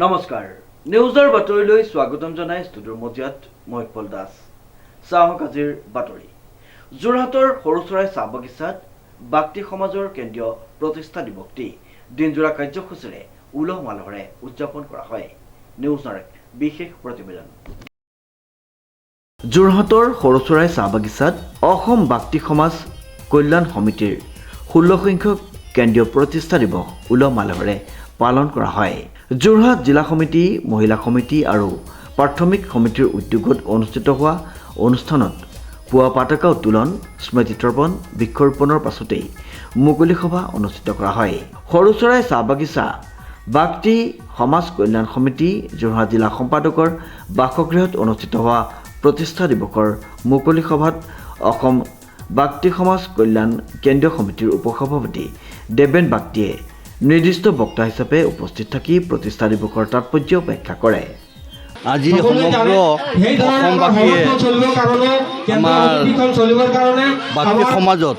নমস্কাৰ নিউজৰ বাতৰিলৈ স্বাগতম জনাই ষ্টুডিঅ'ৰ মজিয়াত মই ইকবাল দাস চাহক আজিৰ বাতৰি যোৰহাটৰ সৰুচৰাই চাহ বাগিচাত বাক্তি সমাজৰ কেন্দ্ৰীয় প্ৰতিষ্ঠা দিৱসটি দিনজোৰা কাৰ্যসূচীৰে উলহ মালহেৰে উদযাপন কৰা হয় নিউজৰ এক বিশেষ প্ৰতিবেদন যোৰহাটৰ সৰুচৰাই চাহ বাগিচাত অসম বাক্তি সমাজ কল্যাণ সমিতিৰ 16 সংখ্যক কেন্দ্ৰীয় প্ৰতিষ্ঠা দিৱস উলহ মালহেৰে পালন কৰা হয় যোৰহাট জিলা সমিতি মহিলা সমিতি আৰু প্ৰাথমিক সমিতিৰ উদ্যোগত অনুষ্ঠিত হোৱা অনুষ্ঠানত পুৱা পতাকা উত্তোলন স্মৃতি তৰ্পণ বৃক্ষৰোপণৰ পাছতেই মুকলি সভা অনুষ্ঠিত কৰা হয় সৰুচৰাই চাহ বাগিচা বাক্তি সমাজ কল্যাণ সমিতি যোৰহাট জিলা সম্পাদকৰ বাসগৃহত অনুষ্ঠিত হোৱা প্ৰতিষ্ঠা দিৱসৰ মুকলি সভাত অসম বাক্তি সমাজ কল্যাণ কেন্দ্ৰীয় সমিতিৰ উপসভাপতি দেবেন বাক্তিয়ে নিৰ্দিষ্ট বক্তা হিচাপে উপস্থিত থাকি প্ৰতিষ্ঠা দিৱসৰ তাৎপৰ্য ব্যাখ্যা কৰে আজি সমগ্ৰ অসমবাসীয়ে আমাৰ বাক্তি সমাজত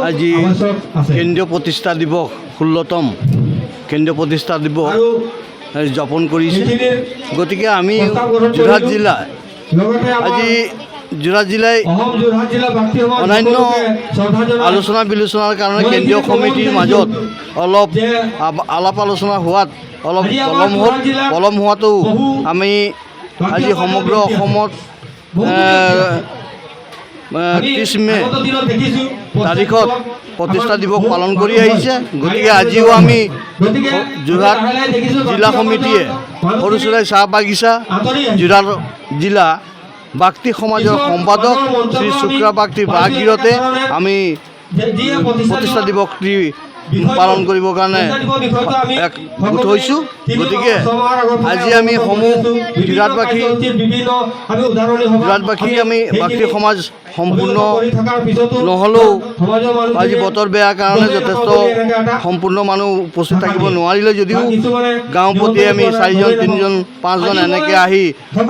আজি কেন্দ্ৰীয় প্ৰতিষ্ঠা দিৱস 16তম কেন্দ্ৰীয় প্ৰতিষ্ঠা দিৱস যাপন কৰিছে গতিকে আমি যোৰহাট জিলা আজি যোৰহাট জিলাই অন্যান্য আলোচনা বিলোচনাৰ কাৰণে কেন্দ্ৰীয় সমিতিৰ মাজত অলপ আলাপ আলোচনা হোৱাত অলপ পলম হোৱাটো আমি আজি সমগ্ৰ অসমত 30 মে তাৰিখত প্ৰতিষ্ঠা দিৱস পালন কৰি আহিছে গতিকে আজিও আমি যোৰহাট জিলা সমিতিয়ে সৰুচৰাই চাহ বাগিচা যোৰহাট জিলা বাক্তি সমাজৰ সম্পাদক শ্ৰী শুক্ৰা বাক্তিৰ বাগিৰতে আমি প্ৰতিষ্ঠা দিৱসটি পালন কৰিবৰ কাৰণে এক গোট হৈছোঁ গতিকে আজি আমি সমূহ যোৰহাটবাসী আমি বাক্তি সমাজ সম্পূৰ্ণ নহ'লেও আজি বতৰ বেয়া কাৰণে যথেষ্ট সম্পূৰ্ণ মানুহ উপস্থিত থাকিব নোৱাৰিলে যদিও গাঁও প্ৰতি আমি 4জন 3জন 5জন এনেকৈ আহি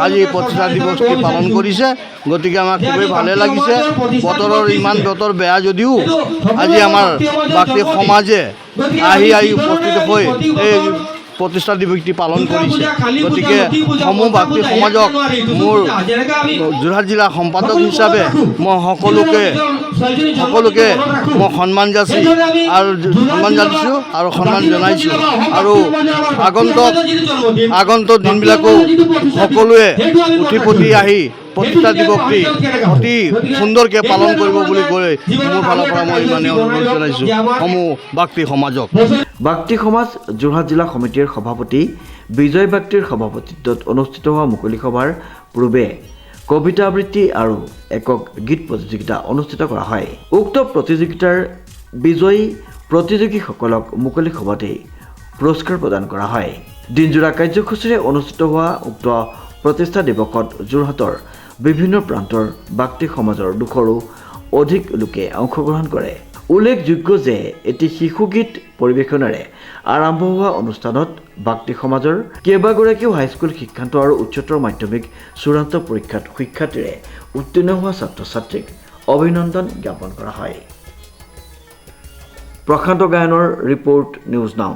আজি প্ৰতিষ্ঠা দিৱসটি পালন কৰিছে গতিকে আমাৰ খুবেই ভালে লাগিছে ইমান বতৰ বেয়া যদিও আজি আমাৰ বাক্তি সমাজে আহি উপস্থিত হৈ এই প্ৰতিষ্ঠা দিৱসটি পালন কৰিছে গতিকে সমূহ বাক্তি সমাজক মোৰ যোৰহাট জিলা সম্পাদক হিচাপে মই সকলোকে মই সন্মান যাচিছোঁ আৰু সন্মান জনাইছোঁ আৰু আগন্তুক দিনবিলাকো সকলোৱে উঠি পঠি আহি প্ৰতিষ্ঠা দিৱসটি অতি সুন্দৰকৈ পালন কৰিব বুলি কৈ মোৰ ফালৰ পৰা মই ইমানে অনুৰোধ জনাইছোঁ সমূহ বাক্তি সমাজক বাক্তি সমাজ যোৰহাট জিলা সমিতিৰ সভাপতি বিজয় বাক্তিৰ সভাপতিত্বত অনুষ্ঠিত হোৱা মুকলি সভাৰ পূৰ্বে কবিতা আবৃত্তি আৰু একক গীত প্ৰতিযোগিতা অনুষ্ঠিত কৰা হয় উক্ত প্ৰতিযোগিতাৰ বিজয়ী প্ৰতিযোগীসকলক মুকলি সভাতেই পুৰস্কাৰ প্ৰদান কৰা হয় দিনজোৰা কাৰ্যসূচীৰে অনুষ্ঠিত হোৱা উক্ত প্ৰতিষ্ঠা দিৱসত যোৰহাটৰ বিভিন্ন প্ৰান্তৰ বাক্তি সমাজৰ 200ৰো অধিক লোকে অংশগ্ৰহণ কৰে উল্লেখযোগ্য যে এটি শিশুগীত পৰিৱেশনেৰে আৰম্ভ হোৱা অনুষ্ঠানত বাক্তি সমাজৰ কেইবাগৰাকীও হাইস্কুল শিক্ষান্ত আৰু উচ্চতৰ মাধ্যমিক চূড়ান্ত পৰীক্ষাত সুখ্যাতিৰে উত্তীৰ্ণ হোৱা ছাত্ৰ ছাত্ৰীক অভিনন্দন জ্ঞাপন কৰা হয় প্ৰশান্ত গায়নৰ ৰিপৰ্ট নিউজ নাও।